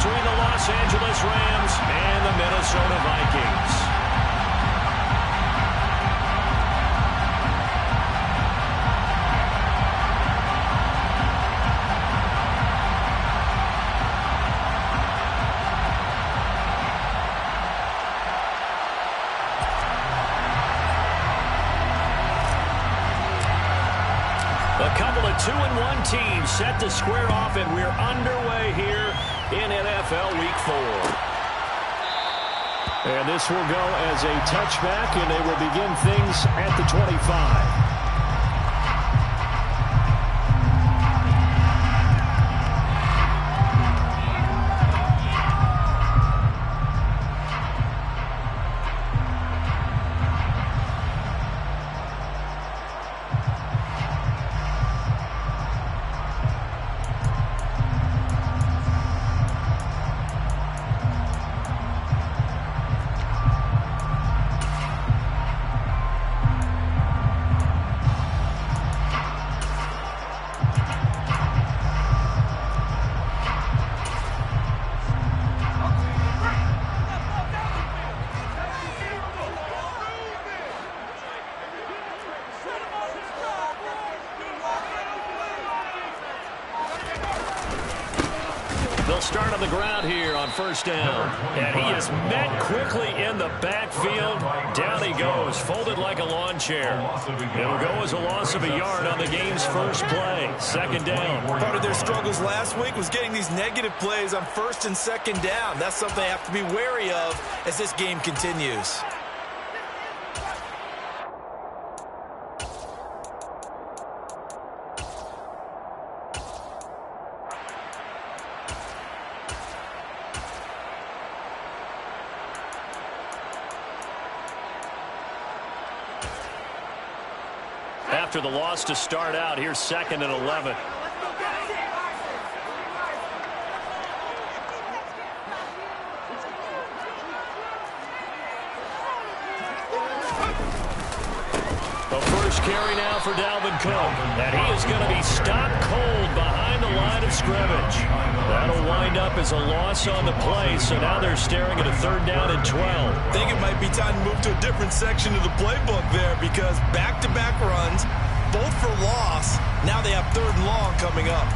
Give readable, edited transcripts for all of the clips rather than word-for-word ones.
between the Los Angeles Rams and the Minnesota Vikings. A couple of 2-1 teams set to square off, and we're underway here in NFL Week 4. And this will go as a touchback, and they will begin things at the 25. They'll start on the ground here on first down. And he is met quickly in the backfield. Down he goes, folded like a lawn chair. It'll go as a loss of a yard on the game's first play. Second down. Part of their struggles last week was getting these negative plays on first and second down. That's something they have to be wary of as this game continues. After the loss to start out, here's 2nd and 11. The first carry now for Dalvin Cook. And he is going to be stopped cold behind the line of scrimmage. That'll wind up as a loss on the play, so now they're staring at a 3rd down and 12. I think it might be time to move to a different section of the playbook there because back-to-back runs, both for loss. Now they have 3rd and long coming up.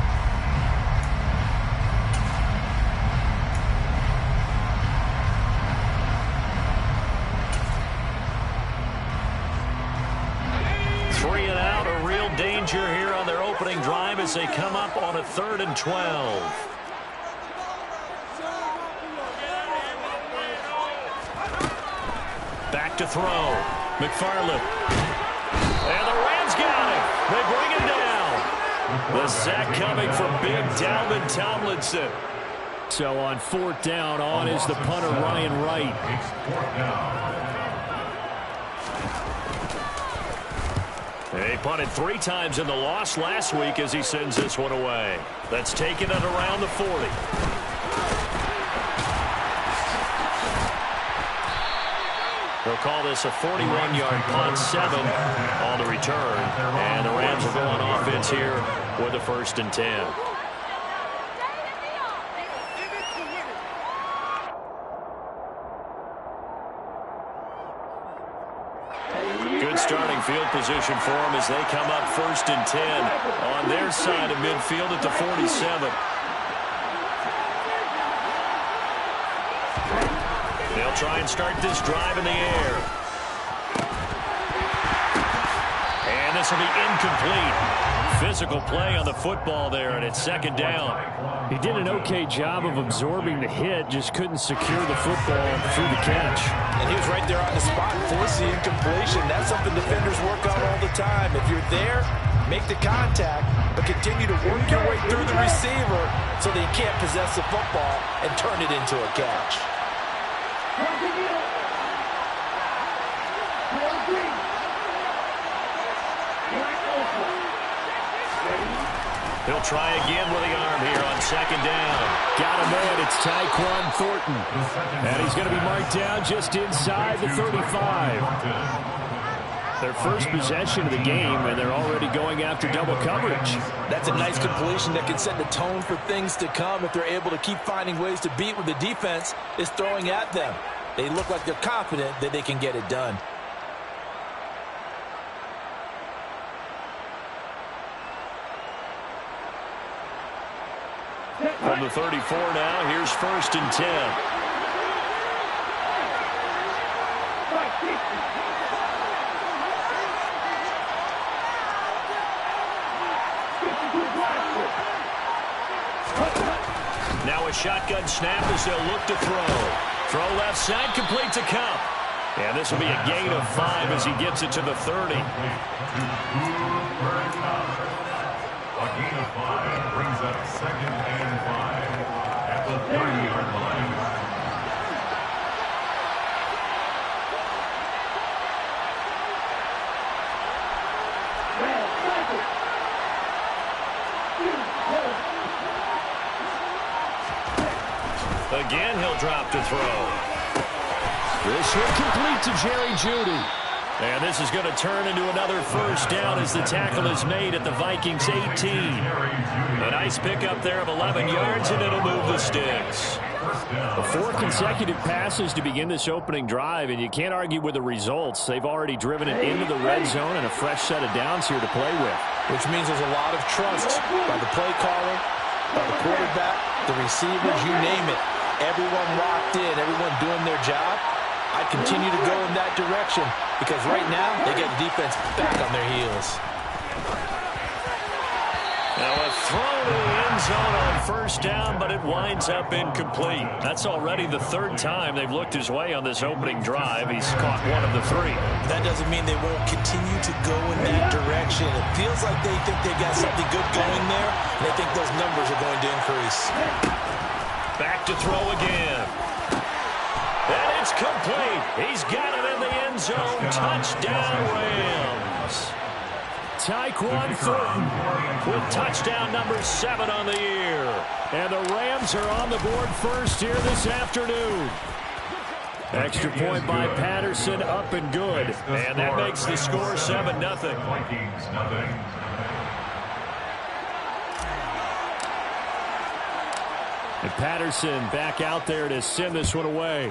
Three and out, a real danger here on their opening drive as they come up on a 3rd and 12. Back to throw. McFarland. And the Rams got him. They bring him down. The sack coming from big Dalvin Tomlinson. So on 4th down, on is the punter Ryan Wright. He punted 3 times in the loss last week as he sends this one away. That's taken at around the 40. They'll call this a 41-yard punt, 7 on the return. And the Rams will go on offense here with a 1st and 10. Good starting field position for them as they come up 1st and 10 on their side of midfield at the 47. They'll try and start this drive in the air. And this will be incomplete. Physical play on the football there, and it's 2nd down. He did an okay job of absorbing the hit, just couldn't secure the football through the catch. And he was right there on the spot, force the incompletion. That's something defenders work on all the time. If you're there, make the contact, but continue to work your way through the receiver so that you can't possess the football and turn it into a catch. He'll try again with the arm here on 2nd down. Got him in. It's Tyquan Thornton. And he's going to be marked down just inside the 35. Their first possession of the game, and they're already going after double coverage. That's a nice completion that can set the tone for things to come if they're able to keep finding ways to beat what the defense is throwing at them. They look like they're confident that they can get it done. From the 34 now, here's 1st and 10. Now a shotgun snap as they'll look to throw. Throw left side, complete to Cup. And this will be a gain of 5 as he gets it to the 30. A gain of 5 brings up 2nd and 5 at the 30-yard line. Again, he'll drop to throw. This will complete to Jerry Jeudy. And this is going to turn into another 1st down as the tackle is made at the Vikings 18. A nice pickup there of 11 yards, and it'll move the sticks. 4 consecutive passes to begin this opening drive, and you can't argue with the results. They've already driven it into the red zone and a fresh set of downs here to play with. Which means there's a lot of trust by the play caller, by the quarterback, the receivers, you name it. Everyone locked in, everyone doing their job. I continue to go in that direction because right now they get the defense back on their heels. Now a throw to the end zone on 1st down, but it winds up incomplete. That's already the 3rd time they've looked his way on this opening drive. He's caught 1 of the 3. That doesn't mean they won't continue to go in that direction. It feels like they think they got something good going there, and they think those numbers are going to increase. Back to throw again. And it's complete. He's got it in the end zone. Touchdown, Rams. Tyquan Thornton With touchdown number 7 on the year. And the Rams are on the board first here this afternoon. Extra point by Patterson, up and good. And that makes the score 7-0. Vikings, nothing. And Patterson back out there to send this one away.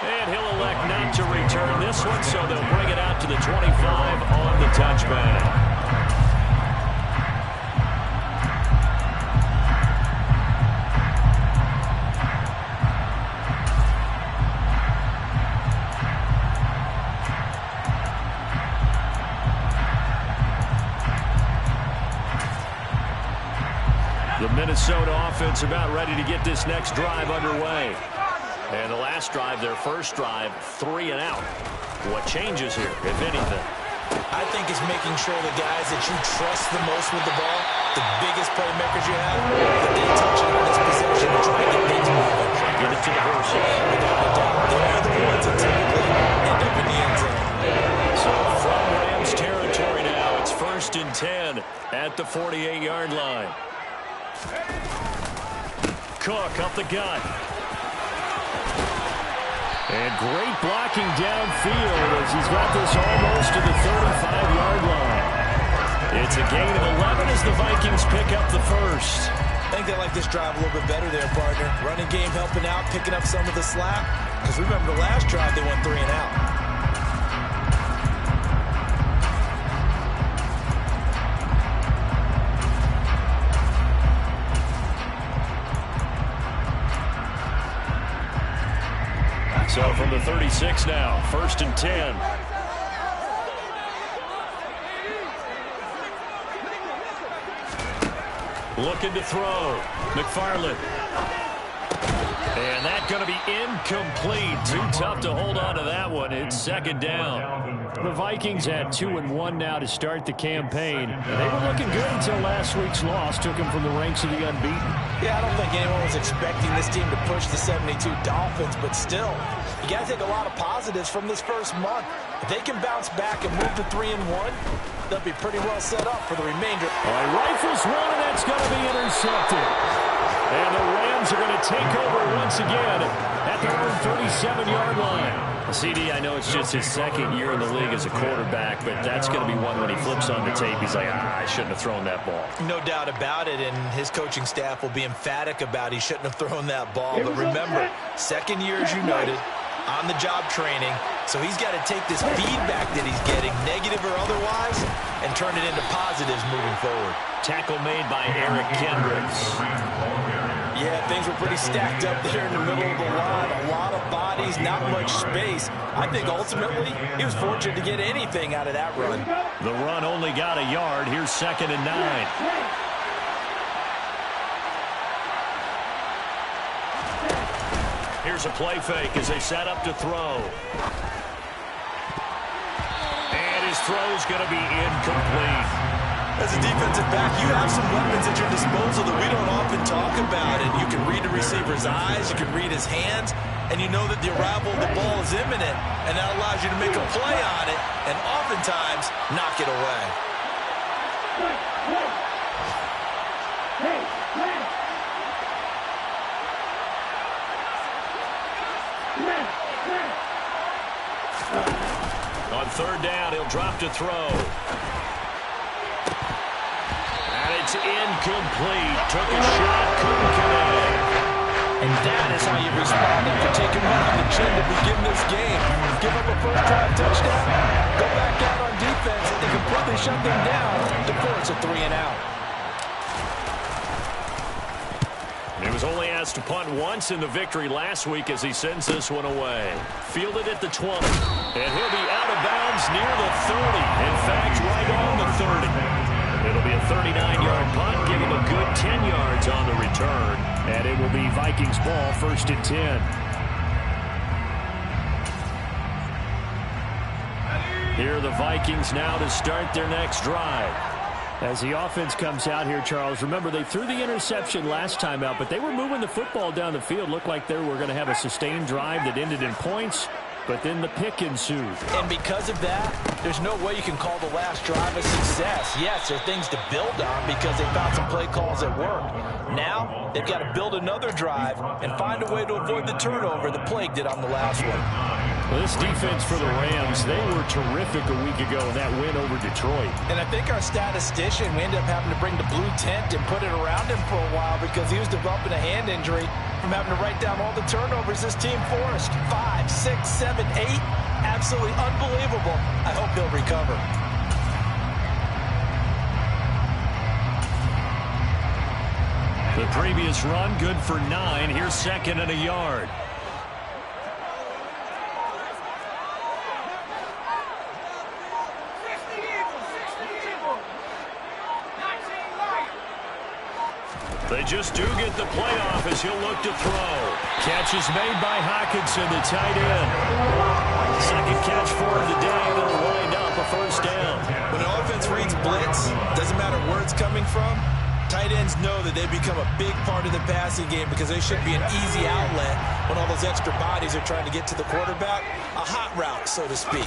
And he'll elect not to return this one, so they'll bring it out to the 25 on the touchback. The Minnesota offense about ready to get this next drive underway. And the last drive, their first drive, 3 and out. What changes here, if anything? I think it's making sure the guys that you trust the most with the ball, the biggest playmakers you have, that they touch it on this possession and try to get things moving. Get it to the horses. Without a doubt, they're the ones that typically end up in the end zone. So from Rams territory now, it's 1st and 10 at the 48-yard line. Cook up the gut. And great blocking downfield as he's got this almost to the 35-yard line. It's a gain of 11 as the Vikings pick up the 1st. I think they like this drive a little bit better there, partner. Running game helping out, picking up some of the slack. Because remember the last drive, they went 3 and out. So from the 36 now, 1st and 10. Looking to throw. McFarland. And that's going to be incomplete. Too tough to hold on to that one. It's 2nd down. The Vikings at 2-1 now to start the campaign. They were looking good until last week's loss took them from the ranks of the unbeaten. Yeah, I don't think anyone was expecting this team to push the 72 Dolphins, but still, you got to take a lot of positives from this first month. If they can bounce back and move to 3-1, they'll be pretty well set up for the remainder. Rifles one, and that's going to be intercepted. And the Rams are going to take over once again at at their own 37-yard line. CD, I know it's just his second year in the league as a quarterback, but that's going to be one when he flips on the tape, he's like, I shouldn't have thrown that ball. No doubt about it, and his coaching staff will be emphatic about he shouldn't have thrown that ball. But remember, second year, as you noted, on-the-job training, so he's got to take this feedback that he's getting, negative or otherwise, and turn it into positives moving forward. Tackle made by Eric Kendricks. Yeah, things were pretty stacked up there in the middle of the line. A lot of bodies, not much space. I think ultimately he was fortunate to get anything out of that run. The run only got a yard. Here's 2nd and 9. Here's a play fake as they set up to throw. And his throw's going to be incomplete. As a defensive back, you have some weapons at your disposal that we don't often talk about. And you can read the receiver's eyes, you can read his hands, and you know that the arrival of the ball is imminent. And that allows you to make a play on it and oftentimes knock it away. On 3rd down, he'll drop to throw. It's incomplete. Took a shot, couldn't connect. And that is how you respond after taking one on the chin to begin this game. Give up a first drive touchdown, go back out on defense, and completely shut them down to force a 3-and-out. He was only asked to punt once in the victory last week as he sends this one away. Fielded at the 20. And he'll be out of bounds near the 30. In fact, right on the 30. It'll be a 39-yard punt, give him a good 10 yards on the return. And it will be Vikings ball, 1st and 10. Here are the Vikings now to start their next drive. As the offense comes out here, Charles, remember they threw the interception last time out, but they were moving the football down the field. Looked like they were going to have a sustained drive that ended in points. But then the pick ensued. And because of that, there's no way you can call the last drive a success. Yes, there are things to build on because they found some play calls that worked. Now, they've got to build another drive and find a way to avoid the turnover that plagued it on the last one. Well, this defense for the Rams, they were terrific a week ago in that win over Detroit. And I think our statistician, we ended up having to bring the blue tent and put it around him for a while because he was developing a hand injury from having to write down all the turnovers this team forced. 5, 6, 7, 8. Absolutely unbelievable. I hope he'll recover. The previous run, good for 9. Here's 2nd and a yard. They just do get the playoff as he'll look to throw. Catch is made by Hockenson, the tight end. Second catch for him today, and it'll wind up a 1st down. When the offense reads blitz, doesn't matter where it's coming from, tight ends know that they become a big part of the passing game because they should be an easy outlet when all those extra bodies are trying to get to the quarterback. A hot route, so to speak.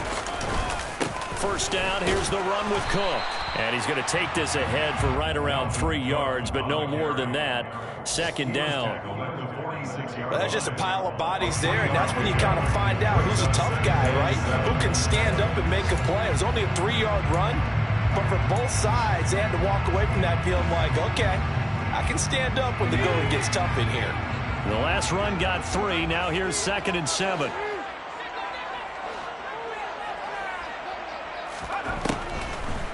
1st down, here's the run with Cook. And he's going to take this ahead for right around 3 yards, but no more than that. 2nd down. Well, that's just a pile of bodies there, and that's when you kind of find out who's a tough guy, right? Who can stand up and make a play. It was only a 3-yard run, but for both sides, they had to walk away from that feeling like, okay, I can stand up when the going gets tough in here. The last run got 3. Now here's 2nd and 7.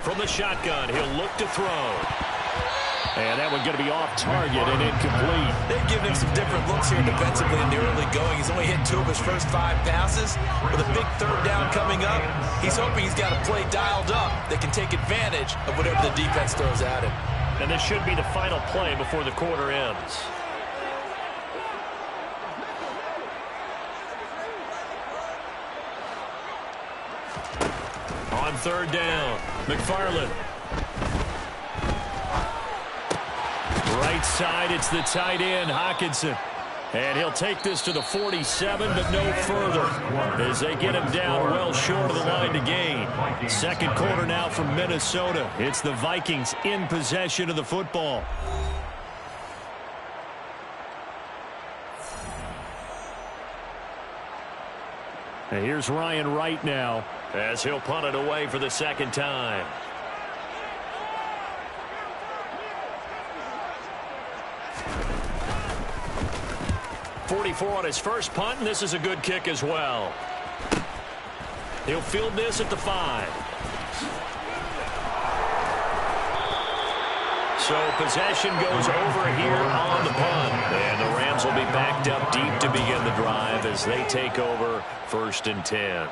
From the shotgun, he'll look to throw. And that one going to be off target and incomplete. They've given him some different looks here defensively in the early going. He's only hit 2 of his first 5 passes. With a big 3rd down coming up, he's hoping he's got a play dialed up that can take advantage of whatever the defense throws at him. And this should be the final play before the quarter ends. On 3rd down, McFarland. Right side, it's the tight end, Hockenson. And he'll take this to the 47, but no further as they get him down well short of the line to gain. 2nd quarter now from Minnesota. It's the Vikings in possession of the football. And here's Ryan Wright now, as he'll punt it away for the second time. .44 on his first punt, and this is a good kick as well. He'll field this at the 5. So possession goes over here on the punt. And the Rams will be backed up deep to begin the drive as they take over 1st and 10.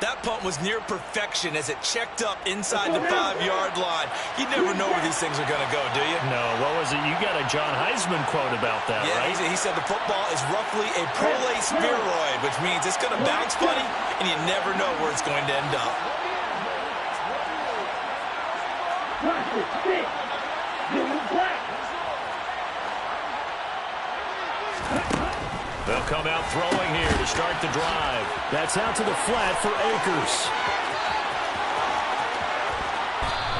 That punt was near perfection as it checked up inside the 5-yard line. You never know where these things are going to go, do you? No, what was it? You got a John Heisman quote about that, right? Yeah, he said the football is roughly a prolate spheroid, which means it's going to bounce funny, and you never know where it's going to end up. They'll come out throwing here to start the drive. That's out to the flat for Akers.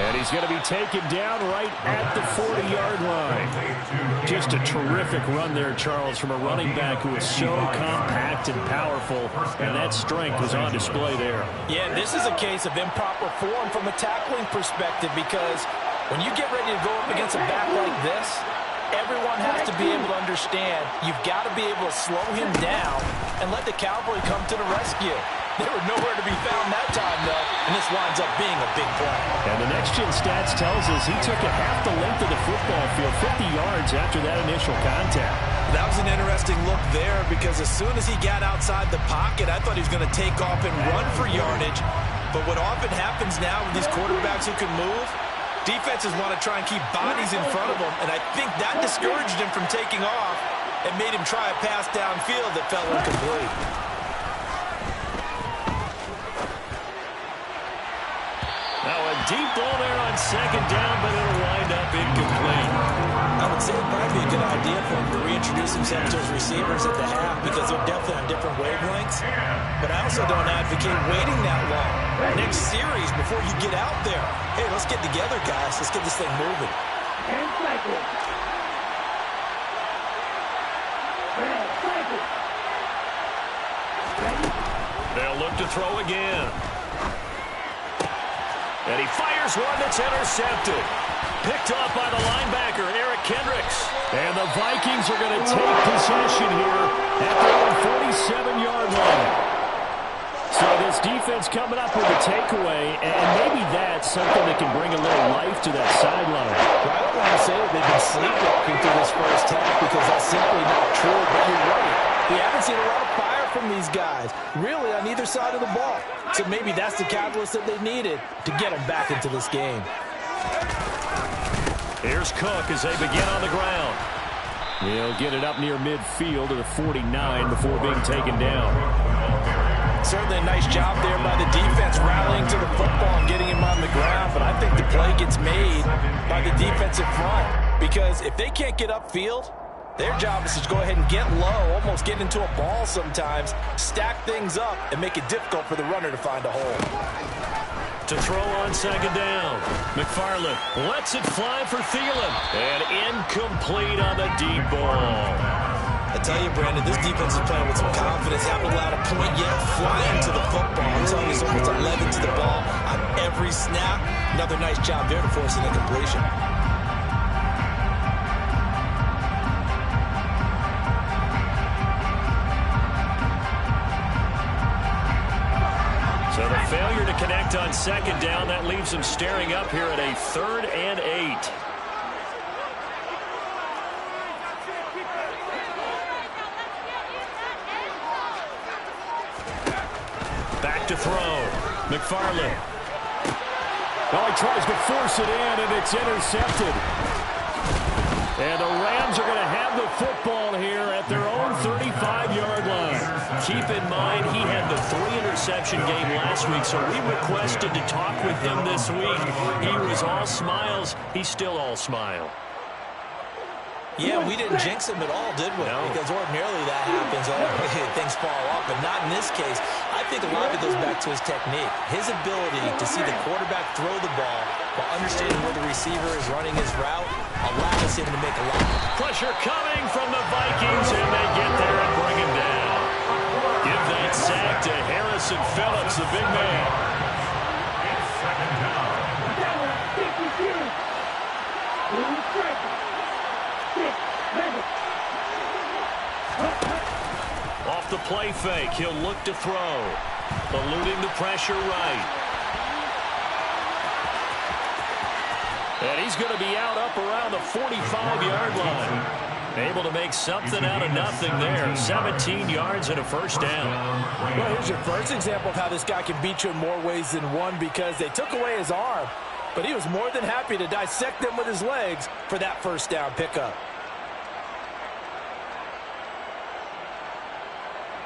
And he's going to be taken down right at the 40-yard line. Just a terrific run there, Charles, from a running back who is so compact and powerful, and that strength was on display there. Yeah, this is a case of improper form from a tackling perspective, because when you get ready to go up against a back like this, everyone has to be able to understand you've got to be able to slow him down and let the cavalry come to the rescue. They were nowhere to be found that time, though, and this winds up being a big play. And the next-gen stats tells us he took it half the length of the football field, 50 yards after that initial contact. That was an interesting look there, because as soon as he got outside the pocket, I thought he was going to take off and run for yardage. But what often happens now with these quarterbacks who can move, defenses want to try and keep bodies in front of them, and I think that discouraged him from taking off and made him try a pass downfield that fell incomplete. Now a deep ball there on second down, but it'll wind up incomplete. I would say it'd probably be a good idea for him to reintroduce himself to his receivers at the half, because they're definitely on different wavelengths. But I also don't advocate waiting that long. Next series, before you get out there, hey, let's get together, guys. Let's get this thing moving. They'll look to throw again. And he fires one that's intercepted. Picked off by the linebacker, Eric Kendricks. And the Vikings are going to take possession here at their own 47-yard line. So this defense coming up with a takeaway, and maybe that's something that can bring a little life to that sideline. Well, I don't want to say that they've been sleepwalking through this first half, because that's simply not true, but you're right. We haven't seen a lot of fire from these guys, really, on either side of the ball. So maybe that's the catalyst that they needed to get them back into this game. Here's Cook as they begin on the ground. He'll get it up near midfield to the 49 before being taken down. Certainly a nice job there by the defense rallying to the football and getting him on the ground, but I think the play gets made by the defensive front, because if they can't get upfield, their job is to go ahead and get low, almost get into a ball sometimes, stack things up, and make it difficult for the runner to find a hole. To throw on second down. McFarland lets it fly for Thielen. And incomplete on the deep ball. I tell you, Brandon, this defense is playing with some confidence. Haven't allowed a point yet. Flying to the football. I'm telling you, it's almost 11 to the ball on every snap. Another nice job there to force an incompletion. So the failure to connect on second down, that leaves them staring up here at a 3rd and 8. Back to throw. McFarland. Oh, he tries to force it in, and it's intercepted. And the Rams are going to have the football here at their own 35-yard line. Keep in mind, he had the 3-interception game last week, so we requested to talk with him this week. He was all smiles. He's still all smile. Yeah, we didn't jinx him at all, did we? No. Because ordinarily that happens. Things fall off, but not in this case. I think a lot of it goes back to his technique. His ability to see the quarterback throw the ball while understanding where the receiver is running his route allows him to make a lot. Pressure coming from the Vikings, and they get there and bring him down. Give that sack to Harris. Harrison Phillips, the big man. It's second down. Off the play fake, he'll look to throw. Eluding the pressure right. And he's going to be out up around the 45-yard line. Able to make something out of nothing there. 17 yards and a first down. Well, here's your first example of how this guy can beat you in more ways than one, because they took away his arm, but he was more than happy to dissect them with his legs for that first down pickup.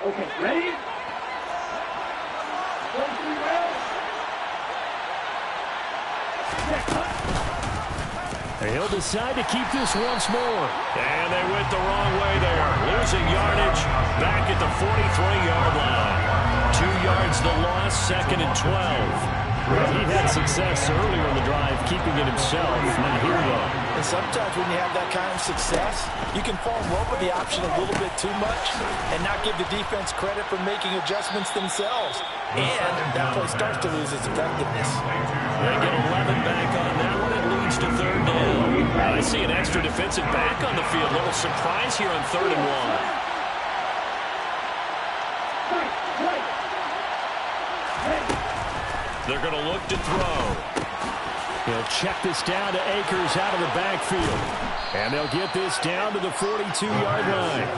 Okay, ready? He'll decide to keep this once more. And they went the wrong way there. Losing yardage back at the 43-yard line. 2 yards the loss, second and 12. Well, he had success earlier in the drive, keeping it himself. Not here, though. And sometimes when you have that kind of success, you can fall in love with the option a little bit too much and not give the defense credit for making adjustments themselves. And that play starts to lose its effectiveness. They get 11 back on that one. It leads to third down. I see an extra defensive back on the field. Little surprise here on 3rd and 1. They're going to look to throw. He'll check this down to Akers out of the backfield. And they'll get this down to the 42-yard line.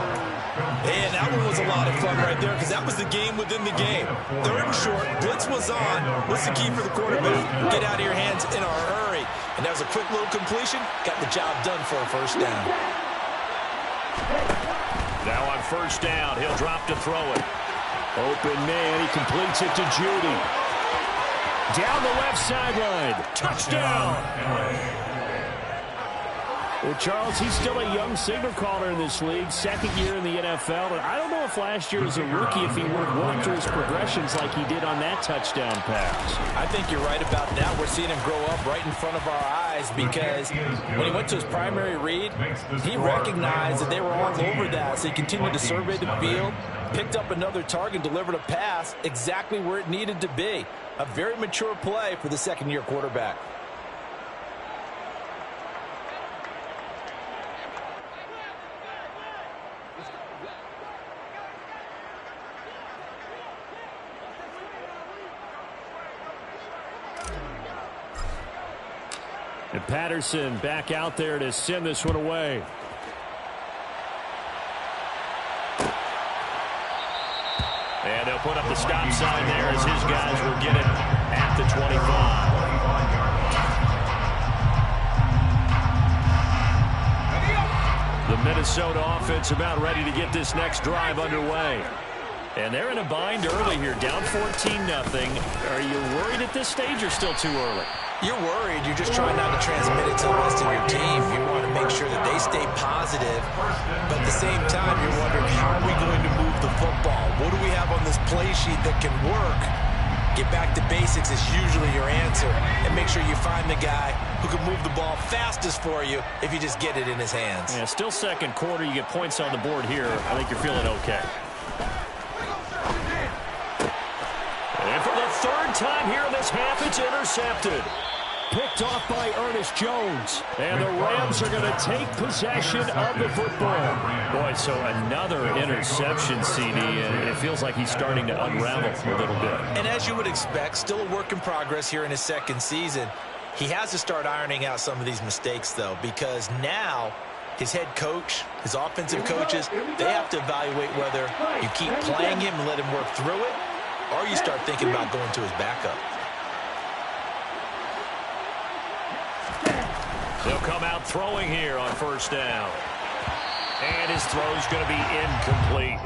And that one was a lot of fun right there, because that was the game within the game. 3rd and short, blitz was on. What's the key for the quarterback? Get out of your hands in a hurry. And that was a quick little completion. Got the job done for a first down. Now on first down, he'll drop to throw it. Open man, he completes it to Judy. Down the left sideline. Touchdown! Well, Charles, he's still a young signal caller in this league, 2nd year in the NFL. And I don't know if last year as a rookie, if he would have worked through his progressions like he did on that touchdown pass. I think you're right about that. We're seeing him grow up right in front of our eyes, because when he went to his primary read, he recognized that they were all over that. So he continued to survey the field, picked up another target, delivered a pass exactly where it needed to be. A very mature play for the 2nd-year quarterback. And Patterson back out there to send this one away. And they'll put up the stop sign there as his guys will get it at the 25. The Minnesota offense about ready to get this next drive underway. And they're in a bind early here, down 14-0. Are you worried at this stage or still too early? You're worried. You're just trying not to transmit it to the rest of your team. You want to make sure that they stay positive. But at the same time, you're wondering, how are we going to move the football? What do we have on this play sheet that can work? Get back to basics is usually your answer. And make sure you find the guy who can move the ball fastest for you if you just get it in his hands. Yeah, still 2nd quarter. You get points on the board here. I think you're feeling okay. And for the 3rd time here in this half, it's intercepted. Picked off by Ernest Jones. And the Rams are going to take possession of the football. Boy, so another interception, CD, and it feels like he's starting to unravel a little bit. And as you would expect, still a work in progress here in his 2nd season. He has to start ironing out some of these mistakes, though, because now his head coach, his offensive coaches, they have to evaluate whether you keep playing him and let him work through it, or you start thinking about going to his backup. They'll come out throwing here on first down. And his throw's going to be incomplete.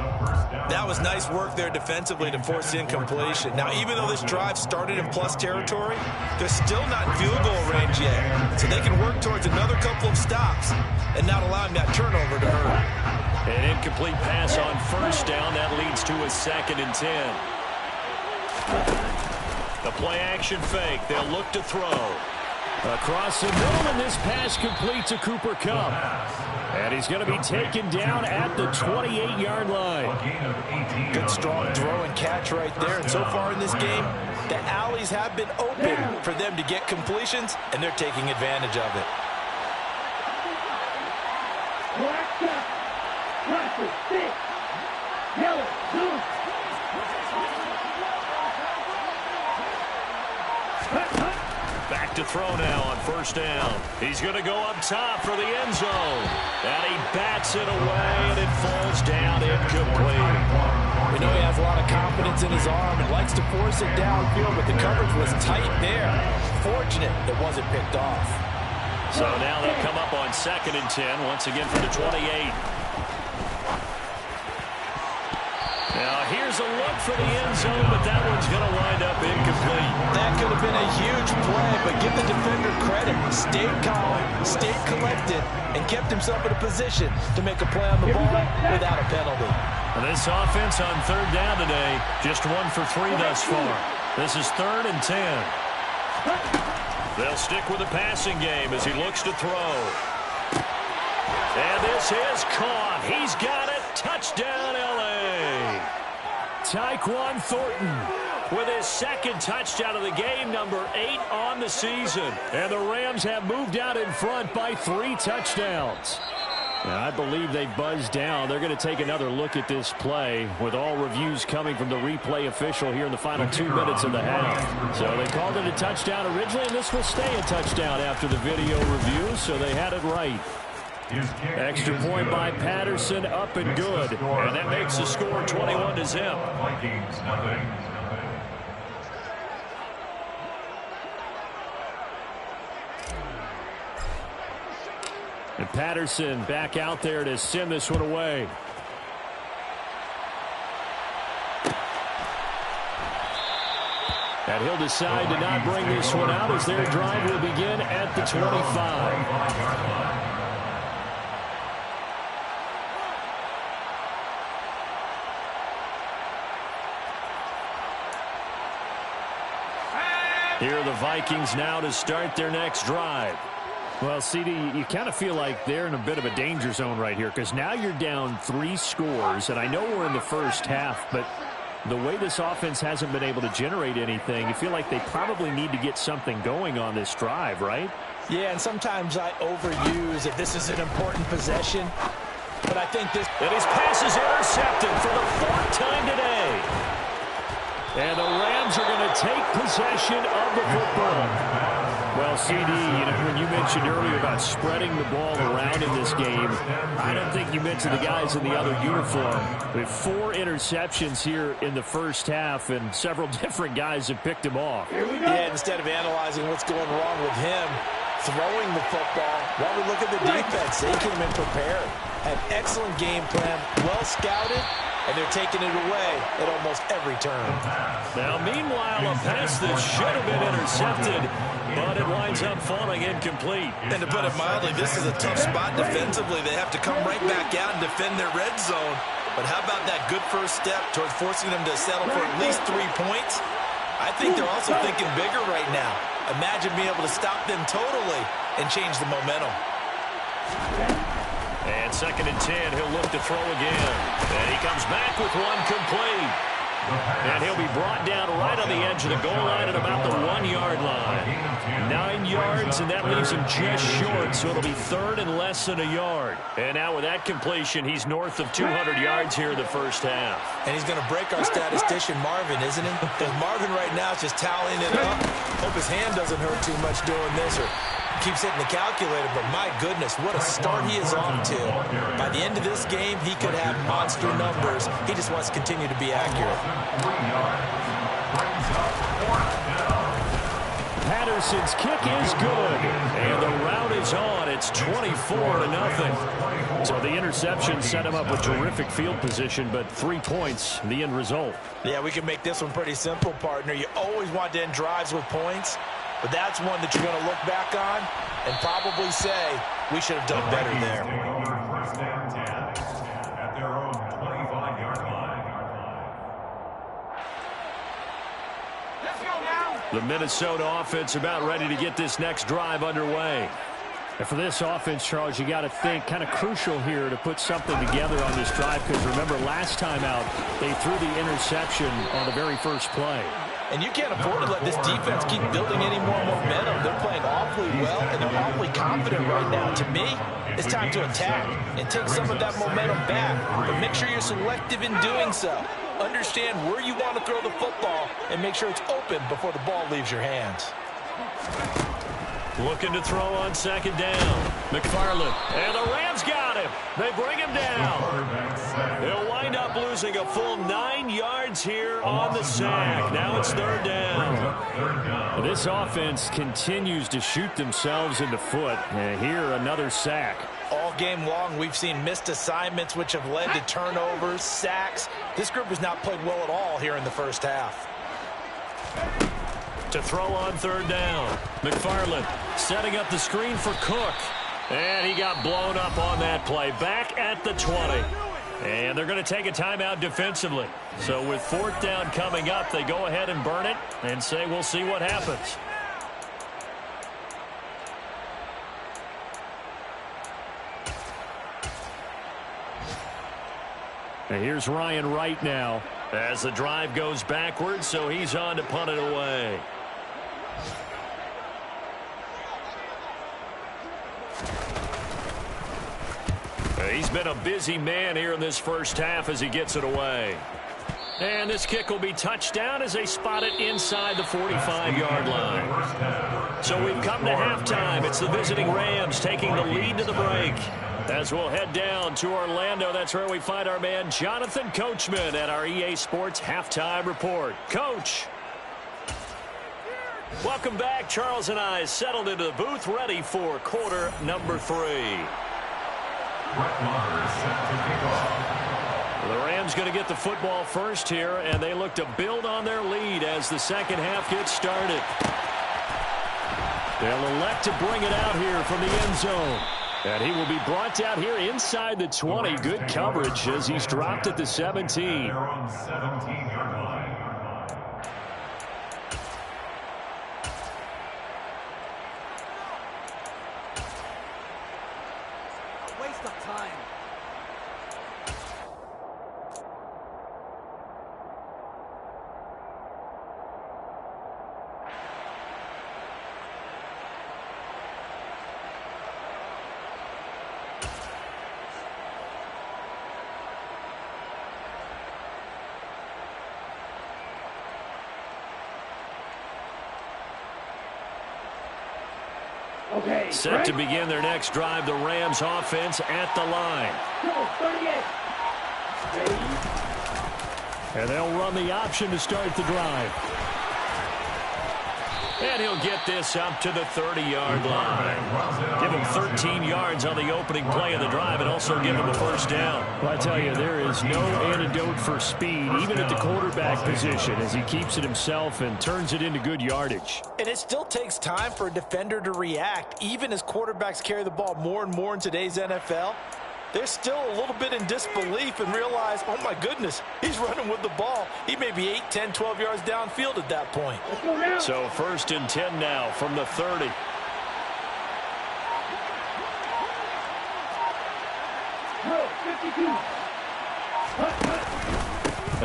That was nice work there defensively to force incompletion. Now, even though this drive started in plus territory, they're still not in field goal range yet. So they can work towards another couple of stops and not allowing that turnover to hurt. An incomplete pass on first down. That leads to a 2nd and 10. The play action fake. They'll look to throw. Across the middle, and this pass complete to Cooper Kupp. And he's going to be taken down at the 28-yard line. Good strong throw and catch right there. And so far in this game, the alleys have been open for them to get completions, and they're taking advantage of it. Back to throw now on first down. He's going to go up top for the end zone. And he bats it away, and it falls down incomplete. We know he has a lot of confidence in his arm and likes to force it downfield, but the coverage was tight there. Fortunate it wasn't picked off. So now they'll come up on 2nd and 10, once again from the 28. Now here's a look for the end zone, but that one's going to wind up incomplete. That could have been a huge play, but give the defender credit. Stayed calm, stayed collected, and kept himself in a position to make a play on the ball without a penalty. And this offense on 3rd down today, just 1 for 3 thus far. This is 3rd and 10. They'll stick with the passing game as he looks to throw. And this is caught. He's got it. Touchdown, L.A. Tyquan Thornton with his 2nd touchdown of the game, number 8 on the season. And the Rams have moved out in front by 3 touchdowns. And I believe they buzzed down. They're going to take another look at this play with all reviews coming from the replay official here in the final 2 minutes of the half. So they called it a touchdown originally, and this will stay a touchdown after the video review, so they had it right. Extra point by Patterson, up and good. And that makes the score 21-0. Vikings, nothing. And Patterson back out there to send this one away. And he'll decide to not bring this one out as their drive will begin at the 25. Here are the Vikings now to start their next drive. Well, CD, you kind of feel like they're in a bit of a danger zone right here because now you're down 3 scores, and I know we're in the first half, but the way this offense hasn't been able to generate anything, you feel like they probably need to get something going on this drive, right? Yeah, and sometimes I overuse if this is an important possession, but I think this... And his pass is intercepted for the 4th time today. And the Rams are going to take possession of the football. Well, CD, when you mentioned earlier about spreading the ball around in this game, I don't think you mentioned the guys in the other uniform. We have 4 interceptions here in the first half, and several different guys have picked him off. Yeah, instead of analyzing what's going wrong with him, throwing the football, while we look at the defense, they came in prepared, had excellent game plan, well scouted, and they're taking it away at almost every turn. Now, meanwhile, a pass that should have been intercepted, but it winds up falling incomplete. And to put it mildly, this is a tough spot defensively. They have to come right back out and defend their red zone. But how about that good first step towards forcing them to settle for at least 3 points? I think they're also thinking bigger right now. Imagine being able to stop them totally and change the momentum. And 2nd and 10, he'll look to throw again. And he comes back with one complete. And he'll be brought down right on the edge of the goal line at about the 1-yard line. 9 yards, and that leaves him just short, so it'll be 3rd and less than a yard. And now with that completion, he's north of 200 yards here in the first half. And he's going to break our statistician, Marvin, isn't he? Because Marvin right now is just tallying it up. Hope his hand doesn't hurt too much doing this, or keeps hitting the calculator, but my goodness, what a start he is off to. By the end of this game, he could have monster numbers. He just wants to continue to be accurate. Patterson's kick is good, and the route is on. It's 24-0. So the interception set him up with terrific field position, but 3 points, the end result. Yeah, we can make this one pretty simple, partner. You always want to end drives with points, but that's one that you're going to look back on and probably say, we should have done better there. First down 10 at their own 25-yard line. Let's go now. The Minnesota offense about ready to get this next drive underway. And for this offense, Charles, you got to think kind of crucial here to put something together on this drive, because remember last time out they threw the interception on the very first play. And you can't afford to let this defense keep building any more momentum. They're playing awfully well, and they're awfully confident right now. To me, it's time to attack and take some of that momentum back. But make sure you're selective in doing so. Understand where you want to throw the football and make sure it's open before the ball leaves your hands. Looking to throw on second down. McFarland. And the Rams got him. They bring him down. He'll wind up losing a full 9 yards here on the sack. Now it's third down. This offense continues to shoot themselves in the foot. And here, another sack. All game long, we've seen missed assignments, which have led to turnovers, sacks. This group has not played well at all here in the first half. To throw on third down. McFarland setting up the screen for Cook. And he got blown up on that play. Back at the 20. And they're going to take a timeout defensively. So with fourth down coming up, they go ahead and burn it and say we'll see what happens. And here's Ryan Wright now. As the drive goes backwards, so he's on to punt it away. He's been a busy man here in this first half as he gets it away. And this kick will be touchdown as they spot it inside the 45-yard line. So we've come to halftime. It's the visiting Rams taking the lead to the break. As we'll head down to Orlando, that's where we find our man Jonathan Coachman at our EA Sports Halftime Report. Coach. Welcome back. Charles and I settled into the booth ready for quarter number 3. The Rams going to get the football first here, and they look to build on their lead as the second half gets started. They'll elect to bring it out here from the end zone. And he will be brought out here inside the 20. Good coverage as he's dropped at the 17. Waste of time. Okay, set to begin their next drive, the Rams offense at the line. And they'll run the option to start the drive. And he'll get this up to the 30-yard line. Give him 13 yards on the opening play of the drive and also give him a first down. Well, I tell you, there is no antidote for speed, even at the quarterback position, as he keeps it himself and turns it into good yardage. And it still takes time for a defender to react, even as quarterbacks carry the ball more and more in today's NFL. They're still a little bit in disbelief and realize, oh my goodness, he's running with the ball. He may be 8, 10, 12 yards downfield at that point. So first and 10 now from the 30.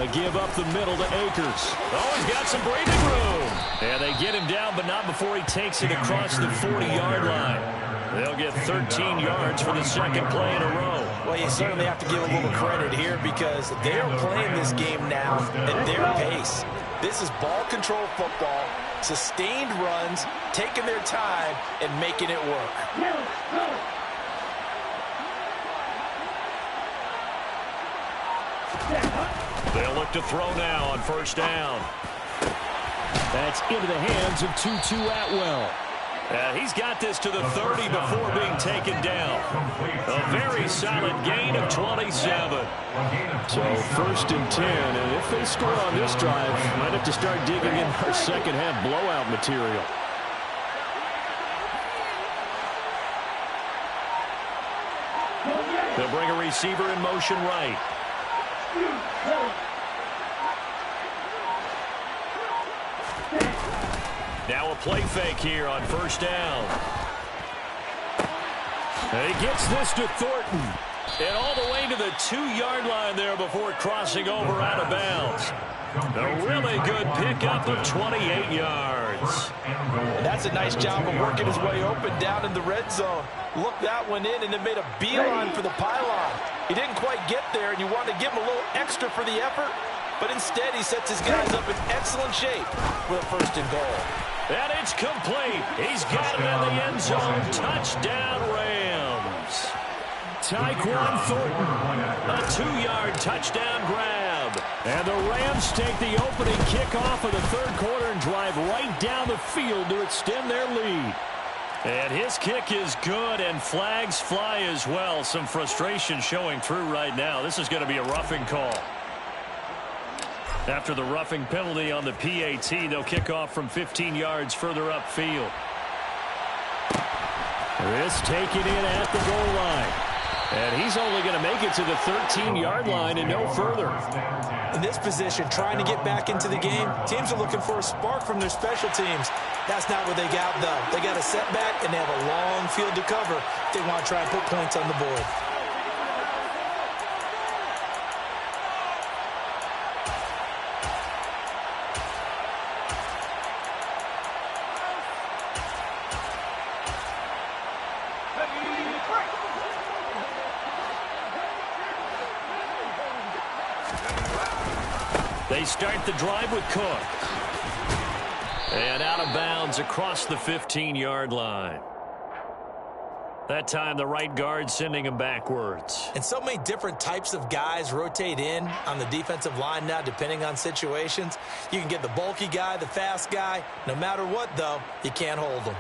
A give up the middle to Akers. Oh, he's got some breathing room. And they get him down, but not before he takes it across the 40-yard line. They'll get 13 yards for the second play in a row. Well, you certainly have to give a little credit here because they are playing this game now at their pace. This is ball control football, sustained runs, taking their time, and making it work. They'll look to throw now on first down. That's into the hands of Tutu Atwell. He's got this to the 30 before being taken down. A very solid gain of 27. So first and 10, and if they score on this drive, might have to start digging in our second half blowout material. They'll bring a receiver in motion right. Now a play fake here on first down. And he gets this to Thornton. And all the way to the 2-yard line there before crossing over out of bounds. A really good pickup of 28 yards. And that's a nice job of working his way open down in the red zone. Look that one in, and it made a beeline for the pylon. He didn't quite get there, and you want to give him a little extra for the effort. But instead, he sets his guys up in excellent shape with a first and goal. And it's complete. He's got it in the end zone. Touchdown, Rams. Tyquan Thornton, a 2-yard touchdown grab. And the Rams take the opening kickoff of the third quarter and drive right down the field to extend their lead. And his kick is good, and flags fly as well. Some frustration showing through right now. This is going to be a roughing call. After the roughing penalty on the PAT, they'll kick off from 15 yards further upfield. This taken in at the goal line. And he's only going to make it to the 13-yard line and no further. In this position, trying to get back into the game, teams are looking for a spark from their special teams. That's not what they got, though. They got a setback, and they have a long field to cover if they want to try and put points on the board. They start the drive with Cook. And out of bounds across the 15-yard line. That time the right guard sending him backwards. And so many different types of guys rotate in on the defensive line now depending on situations. You can get the bulky guy, the fast guy. No matter what, though, you can't hold them.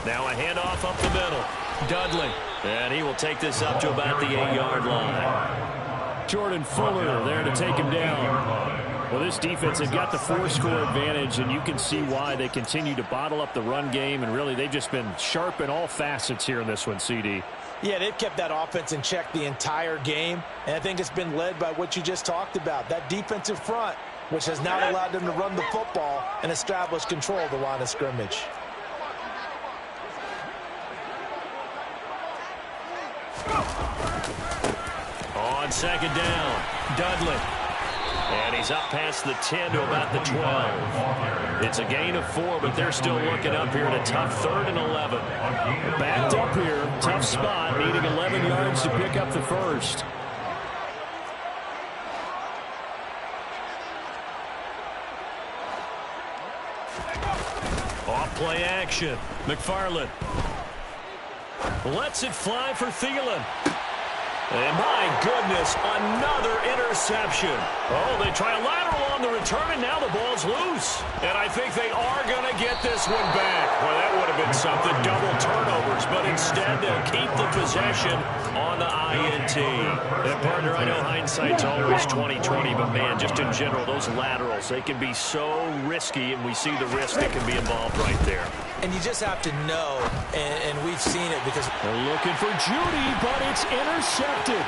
Now a handoff up the middle. Dudley. And he will take this up to about the 8-yard line. Jordan Fuller there to take him down. Well, this defense has got the 4-score advantage, and you can see why they continue to bottle up the run game, and really they've just been sharp in all facets here in this one, CD. Yeah, they've kept that offense in check the entire game, and I think it's been led by what you just talked about, that defensive front, which has now allowed them to run the football and establish control of the line of scrimmage. On second down, Dudley. And he's up past the 10 to about the 12. It's a gain of 4, but they're still looking up here at a tough 3rd and 11. Backed up here, tough spot, needing 11 yards to pick up the first. Off play action. McFarland lets it fly for Thielen. And my goodness, another interception. Oh, they try a lateral on the return, and now the ball's loose. And I think they are going to get this one back. Well, that would have been something, double turnovers. But instead, they'll keep the possession on the INT. And, partner, I know hindsight's always 20/20, but, man, just in general, those laterals, they can be so risky, and we see the risk that can be involved right there. And you just have to know, and we've seen it because they're looking for Judy, but it's intercepted.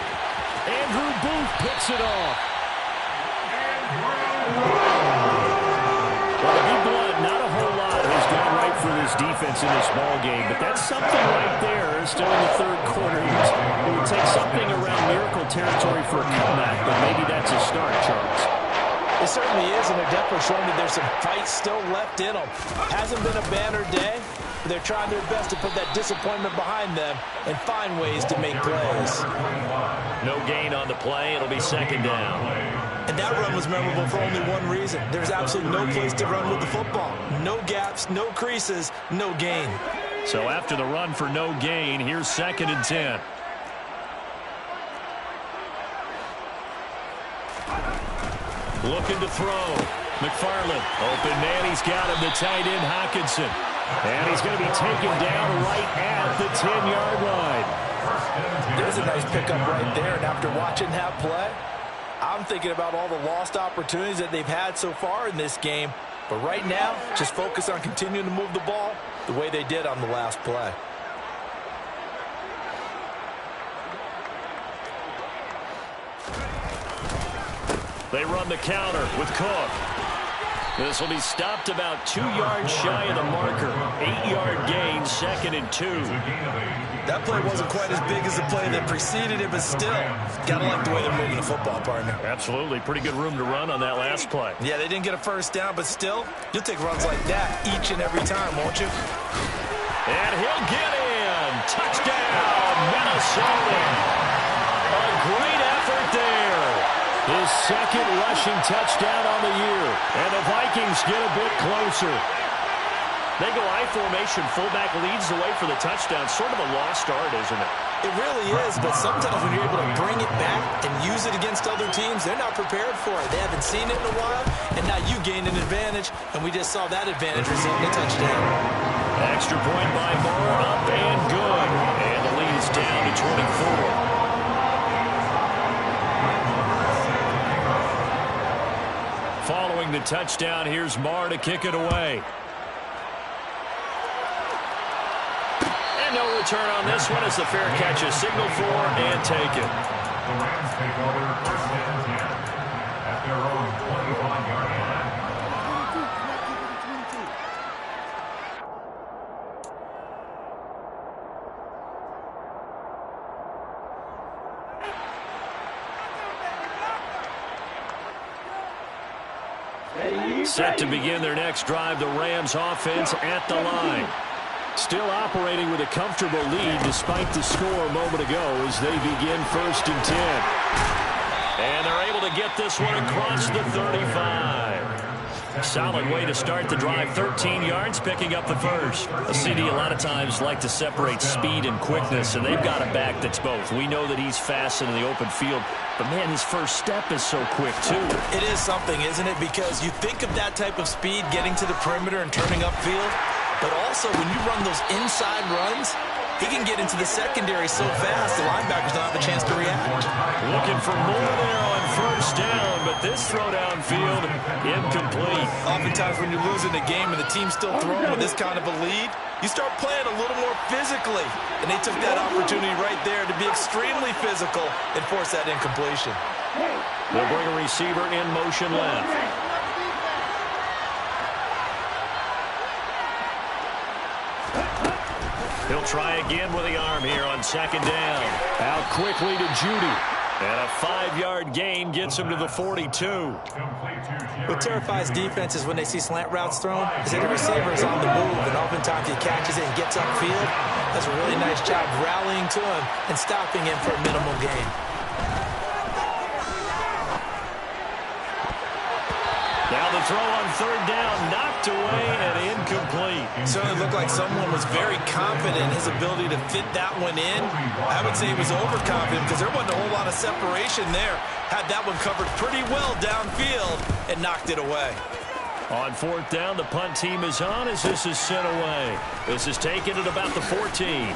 Andrew Booth picks it off. Well, to be blunt, not a whole lot has gone right for this defense in this ball game, but that's something right there. Still in the third quarter, it would take something around miracle territory for a comeback, but maybe that's a start, Charles. It certainly is, and they're definitely showing that there's some fight still left in them. Hasn't been a banner day, but they're trying their best to put that disappointment behind them and find ways to make plays. No gain on the play. It'll be second down. And that run was memorable for only one reason. There's absolutely no place to run with the football. No gaps, no creases, no gain. So after the run for no gain, here's 2nd and 10. Looking to throw. McFarland. Open man. He's got him. The tight end, Hockenson. And he's going to be taken down right at the 10-yard line. There's a nice pickup right there. And after watching that play, I'm thinking about all the lost opportunities that they've had so far in this game. But right now, just focus on continuing to move the ball the way they did on the last play. They run the counter with Cook. This will be stopped about 2 yards shy of the marker. 8-yard gain, 2nd and 2. That play wasn't quite as big as the play that preceded it, but still, gotta like the way they're moving the football, partner. Absolutely. Pretty good room to run on that last play. Yeah, they didn't get a first down, but still, you'll take runs like that each and every time, won't you? And he'll get in. Touchdown, Minnesota. A great effort there. His 2nd rushing touchdown on the year. And the Vikings get a bit closer. They go I formation. Fullback leads the way for the touchdown. Sort of a lost art, isn't it? It really is, but sometimes when you're able to bring it back and use it against other teams, they're not prepared for it. They haven't seen it in a while, and now you gained an advantage, and we just saw that advantage result in a touchdown. Extra point by Moore, up and good. And the lead is down to 24. Following the touchdown, here's Marr to kick it away. And no return on this one as the fair catch is signaled for and taken. The Rams take over 1st and 10 at their own 25-yard line. Set to begin their next drive, the Rams offense at the line. Still operating with a comfortable lead despite the score a moment ago as they begin 1st and 10. And they're able to get this one across the 35. Solid way to start the drive. 13 yards, picking up the first. A CD a lot of times like to separate speed and quickness, and they've got a back that's both. We know that he's fast in the open field, but, man, his first step is so quick, too. It is something, isn't it? Because you think of that type of speed getting to the perimeter and turning upfield, but also when you run those inside runs, he can get into the secondary so fast the linebackers don't have a chance to react. Looking for more there on 1st down, but this throw downfield incomplete. Oftentimes when you're losing a game and the team's still throwing with this kind of a lead, you start playing a little more physically. And they took that opportunity right there to be extremely physical and force that incompletion. They'll bring a receiver in motion left. He'll try again with the arm here on 2nd down. Out quickly to Judy. And a 5-yard gain gets him to the 42. What terrifies defenses when they see slant routes thrown is that the receiver is on the move, and oftentimes he catches it and gets upfield. Does a really nice job rallying to him and stopping him for a minimal gain. Now the throw on 3rd down, knocked away and incomplete. It certainly looked like someone was very confident in his ability to fit that one in. I would say he was overconfident because there wasn't a whole lot of separation there. Had that one covered pretty well downfield and knocked it away. On 4th down, the punt team is on as this is sent away. This is taken at about the 14.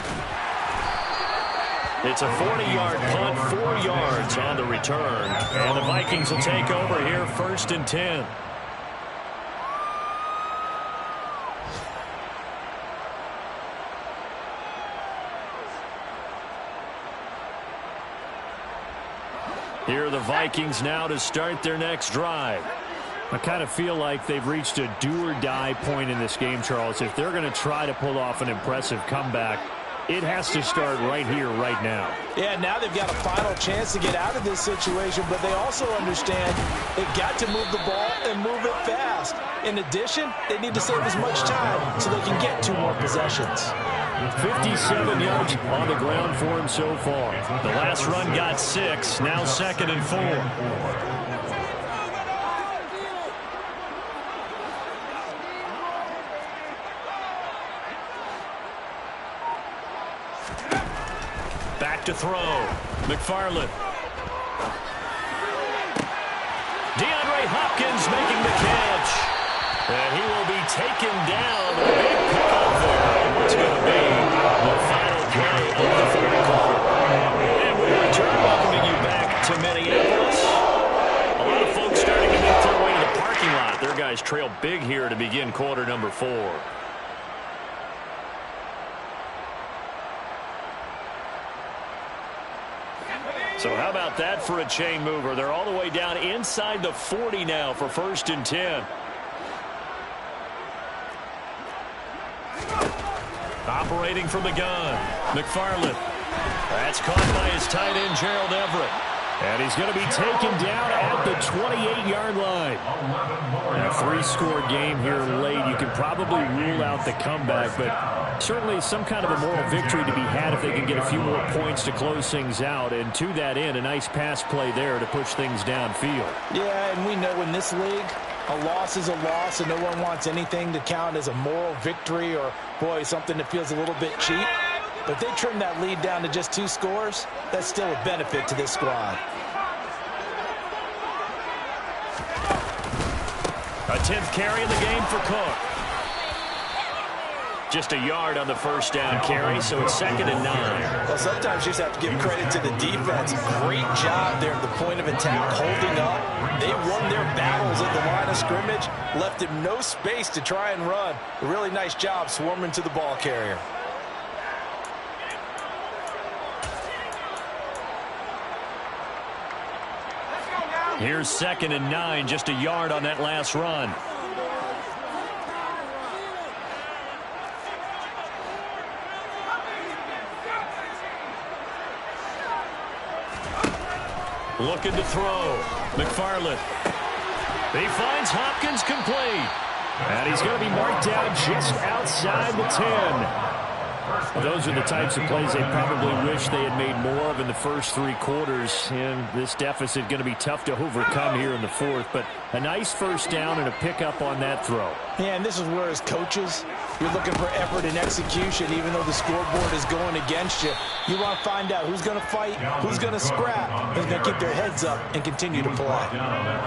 It's a 40-yard punt, 4 yards on the return. And the Vikings will take over here 1st and 10. Here are the Vikings now to start their next drive. I kind of feel like they've reached a do-or-die point in this game, Charles. If they're going to try to pull off an impressive comeback, it has to start right here, right now. Yeah, now they've got a final chance to get out of this situation, but they also understand they've got to move the ball and move it fast. In addition, they need to save as much time so they can get 2 more possessions. 57 yards on the ground for him so far. The last run got 6, now 2nd and 4. Back to throw. McFarland. DeAndre Hopkins making the catch. And he will be taken down. A big pickup there. What's going to be the final play of the 3rd quarter. And we return, welcoming you back to Minneapolis. A lot of folks starting to make their way to the parking lot. Their guys trail big here to begin quarter number 4. So how about that for a chain mover? They're all the way down inside the 40 now for 1st and 10. Operating from the gun, McFarland. That's caught by his tight end, Gerald Everett. And he's going to be taken down at the 28-yard line. A 3-score game here late. You can probably rule out the comeback, but certainly some kind of a moral victory to be had if they can get a few more points to close things out. And to that end, a nice pass play there to push things downfield. Yeah, and we know in this league, a loss is a loss, and no one wants anything to count as a moral victory or, boy, something that feels a little bit cheap. But if they trim that lead down to just 2 scores, that's still a benefit to this squad. A 10th carry in the game for Cook. Just a yard on the 1st down carry, so it's 2nd and 9. Well, sometimes you just have to give credit to the defense. Great job there at the point of attack, holding up. They won their battles at the line of scrimmage, left him no space to try and run. A really nice job swarming to the ball carrier. Here's 2nd and 9, just a yard on that last run. Looking to throw. McFarland. He finds Hopkins complete. And he's going to be marked down just outside the 10. Those are the types of plays they probably wish they had made more of in the first 3 quarters. And this deficit going to be tough to overcome here in the 4th. But a nice 1st down and a pickup on that throw. Yeah, and this is where as coaches, you're looking for effort and execution, even though the scoreboard is going against you. You want to find out who's going to fight, who's going to scrap, who's going to keep their heads up and continue to play.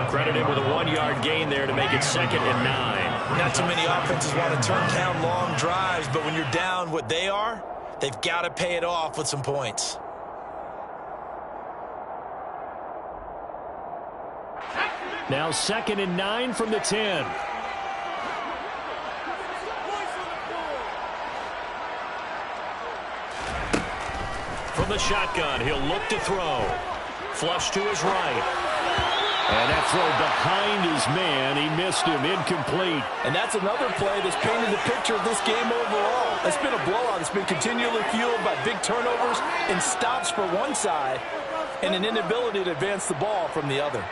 Credited with a 1-yard gain there to make it 2nd and 9. Not too many offenses want to turn down long drives, but when you're down what they are, they've got to pay it off with some points. Now 2nd and 9 from the 10. From the shotgun, he'll look to throw. Flush to his right. And that throw behind his man, he missed him, incomplete. And that's another play that's painted the picture of this game overall. It's been a blowout. It's been continually fueled by big turnovers and stops for one side and an inability to advance the ball from the other.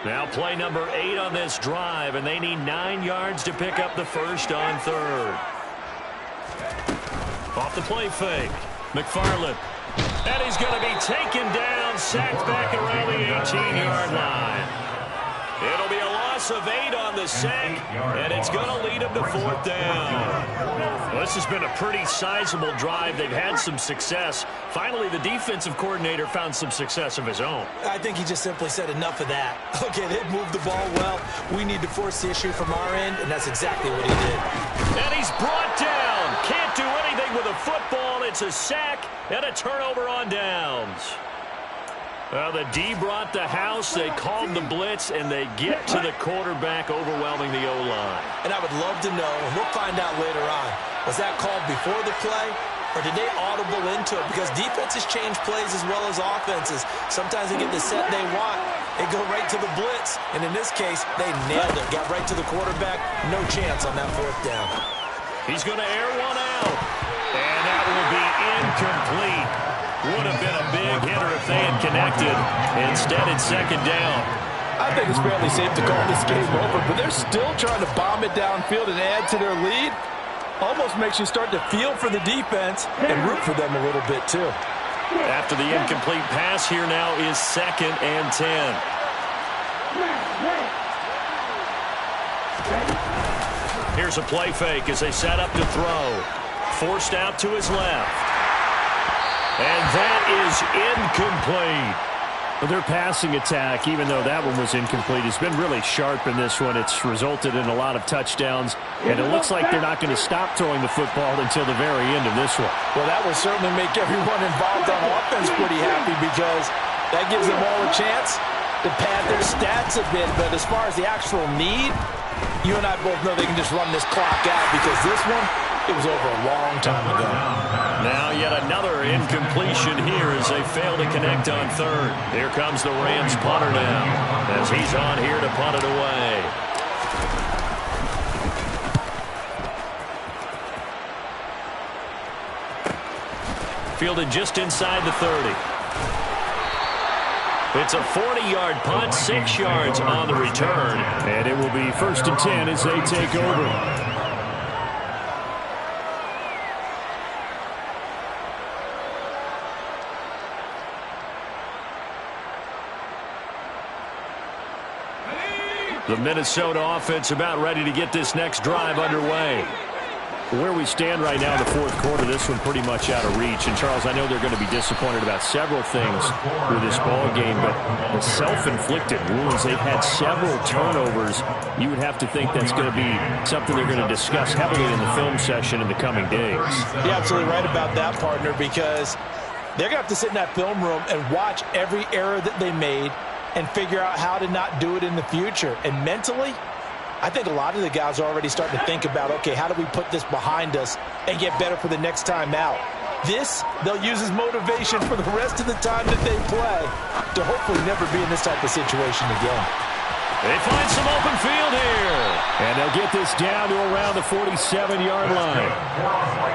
Now play number 8 on this drive, and they need 9 yards to pick up the 1st on 3rd. Off the play fake. McFarland. And he's going to be taken down, sacked back around the 18-yard line. It'll be a loss of 8 on the sack, and it's going to lead him to 4th down. Well, this has been a pretty sizable drive. They've had some success. Finally, the defensive coordinator found some success of his own. I think he just simply said enough of that. Okay, they've moved the ball well. We need to force the issue from our end, and that's exactly what he did. And he's brought down. Can't do anything with a football. It's a sack and a turnover on downs. Well, the D brought the house. They called the blitz, and they get to the quarterback, overwhelming the O-line. And I would love to know, and we'll find out later on, was that called before the play, or did they audible into it? Because defenses change plays as well as offenses. Sometimes they get the set they want. They go right to the blitz, and in this case, they nailed it. Got right to the quarterback. No chance on that 4th down. He's going to air one out, and that will be incomplete. Would have been a big hitter if they had connected. Instead, it's 2nd down. I think it's fairly safe to call this game over, but they're still trying to bomb it downfield and add to their lead. Almost makes you start to feel for the defense and root for them a little bit, too. After the incomplete pass, here now is 2nd and 10. Here's a play fake as they set up to throw. Forced out to his left. And that is incomplete. Well, their passing attack, even though that one was incomplete, has been really sharp in this one. It's resulted in a lot of touchdowns, and it looks like they're not going to stop throwing the football until the very end of this one. Well, that will certainly make everyone involved on offense pretty happy because That gives them all a chance to pad their stats a bit. But as far as the actual need, you and I both know they can just run this clock out because this one, it was over a long time ago. Now yet another incompletion here as they fail to connect on third. Here comes the Rams punter now as he's on here to punt it away. Fielded just inside the 30. It's a 40-yard punt, 6 yards on the return. And it will be 1st and 10 as they take over. The Minnesota offense about ready to get this next drive underway. Where we stand right now in the 4th quarter, this one pretty much out of reach. And, Charles, I know they're going to be disappointed about several things with this ball game, but the self-inflicted wounds, they've had several turnovers. You would have to think that's going to be something they're going to discuss heavily in the film session in the coming days. You're absolutely right about that, partner, because they're going to have to sit in that film room and watch every error that they made and figure out how to not do it in the future. And mentally, I think a lot of the guys are already starting to think about, okay, how do we put this behind us and get better for the next time out? This, they'll use as motivation for the rest of the time that they play to hopefully never be in this type of situation again. They find some open field here. And they'll get this down to around the 47-yard line.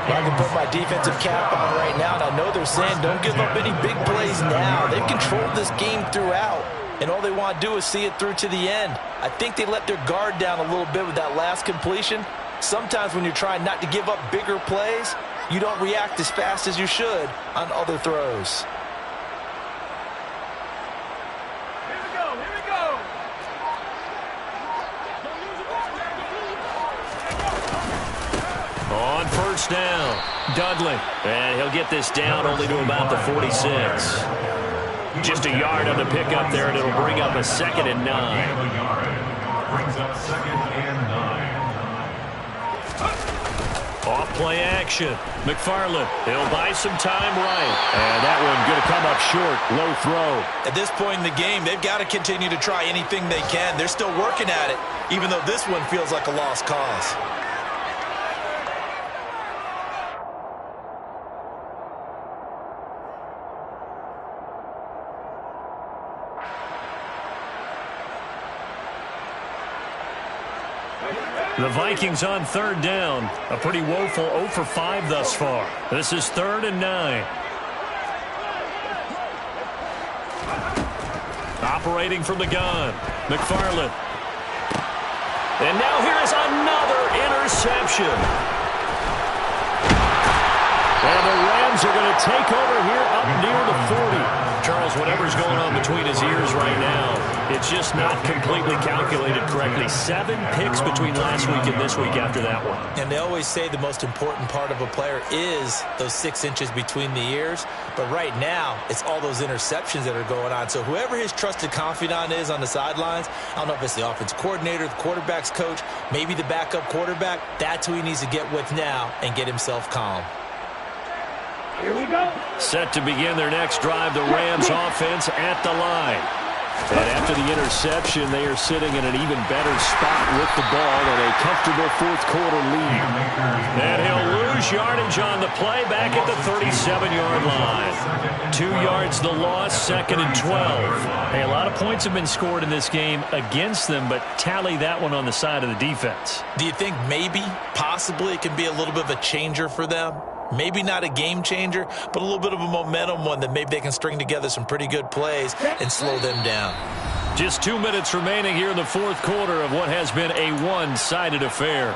I can put my defensive cap on right now, and I know they're saying don't give up any big plays now. They've controlled this game throughout, and all they want to do is see it through to the end. I think they let their guard down a little bit with that last completion. Sometimes when you're trying not to give up bigger plays, you don't react as fast as you should on other throws. On 1st down, Dudley. And he'll get this down only to about the 46. Just a yard on the pickup there, and it'll bring up a 2nd and 9. Brings up 2nd and 9. Off play action. McFarland, he'll buy some time right. And that one going to come up short. Low throw. At this point in the game, they've got to continue to try anything they can. They're still working at it, even though this one feels like a lost cause. The Vikings on 3rd down. A pretty woeful 0 for 5 thus far. This is 3rd and 9. Operating from the gun, McFarland. And now here is another interception. And the Rams are going to take over here up near the 40. Charles, whatever's going on between his ears right now, it's just not completely calculated correctly. 7 picks between last week and this week after that one. And they always say the most important part of a player is those 6 inches between the ears. But right now, it's all those interceptions that are going on. So whoever his trusted confidant is on the sidelines, I don't know if it's the offense coordinator, the quarterback's coach, maybe the backup quarterback, that's who he needs to get with now and get himself calm. Here we go. Set to begin their next drive, the Rams offense at the line. And after the interception, they are sitting in an even better spot with the ball and a comfortable 4th quarter lead. And he'll lose yardage on the play back at the 37-yard line. 2 yards the loss, 2nd and 12. Hey, a lot of points have been scored in this game against them, but tally that one on the side of the defense. Do you think maybe, possibly, it can be a little bit of a changer for them? Maybe not a game changer, but a little bit of a momentum one that maybe they can string together some pretty good plays and slow them down. Just 2 minutes remaining here in the 4th quarter of what has been a one-sided affair.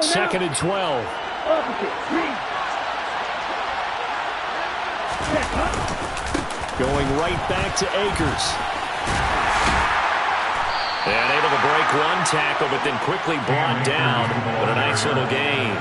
Second and 12. Going right back to Akers. And able to break one tackle, but then quickly brought down. But a nice little gain.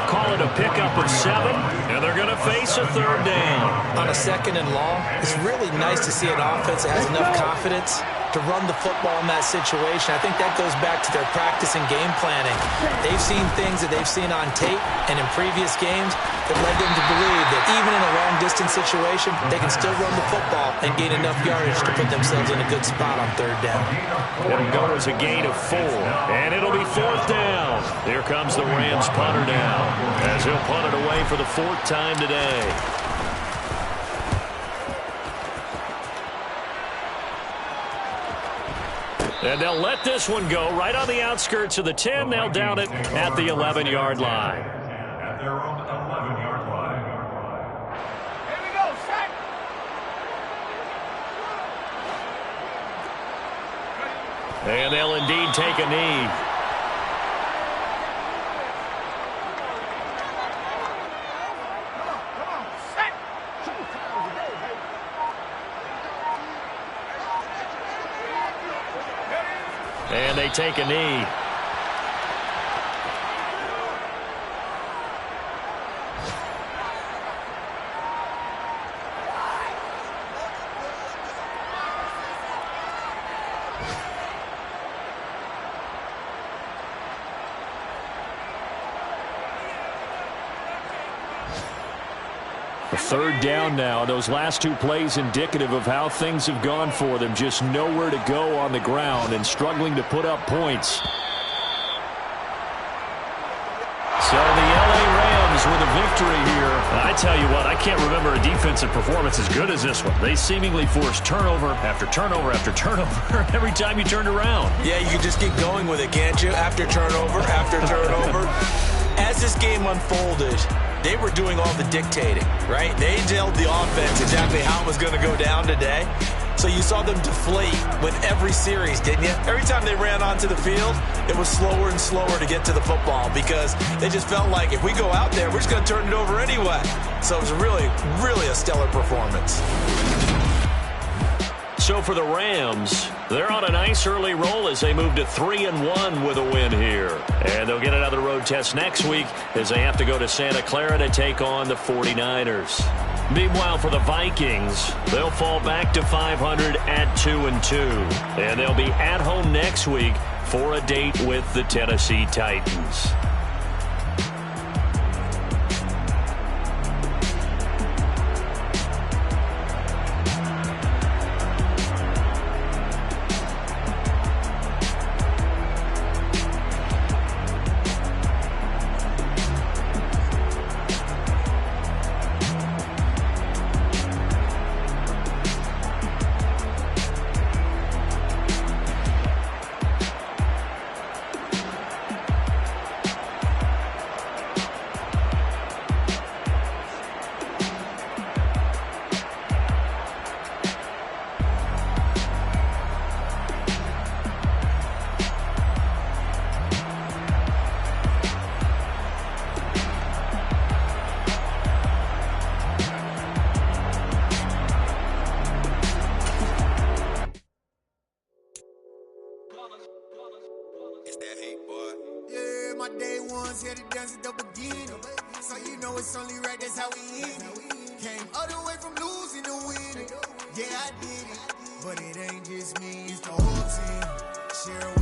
Call it a pickup of 7, and they're going to face a 3rd down. On a 2nd and long, it's really nice to see an offense that has enough confidence to run the football in that situation. I think that goes back to their practice and game planning. They've seen things that they've seen on tape and in previous games that led them to believe that even in a long-distance situation, they can still run the football and gain enough yardage to put themselves in a good spot on third down. It'll go as a gain of 4, and it'll be fourth down. Here comes the Rams punter now, as he'll punt it away for the 4th time today. And they'll let this one go right on the outskirts of the 10. They'll down it at the 11-yard line. At their own 11-yard line. Here we go, set. And they'll indeed take a knee. Come on, set. And they take a knee. A 3rd down now. Those last 2 plays indicative of how things have gone for them. Just nowhere to go on the ground and struggling to put up points. So the LA Rams with a victory here. I tell you what, I can't remember a defensive performance as good as this one. They seemingly forced turnover after turnover after turnover every time you turned around. Yeah, you can just keep going with it, can't you? After turnover, after turnover. As this game unfolded, they were doing all the dictating, right? They told the offense exactly how it was going to go down today. So you saw them deflate with every series, didn't you? Every time they ran onto the field, it was slower and slower to get to the football because they just felt like if we go out there, we're just going to turn it over anyway. So it was really, really a stellar performance. So for the Rams, they're on a nice early roll as they move to 3-1 with a win here. And they'll get another road test next week as they have to go to Santa Clara to take on the 49ers. Meanwhile, for the Vikings, they'll fall back to 500 at 2-2. And they'll be at home next week for a date with the Tennessee Titans. Yeah, my day ones here to dance at the beginning. So you know it's only right, that's how we end it. Came all the way from losing to winning. Yeah, I did it. But it ain't just me, it's the whole team. Share with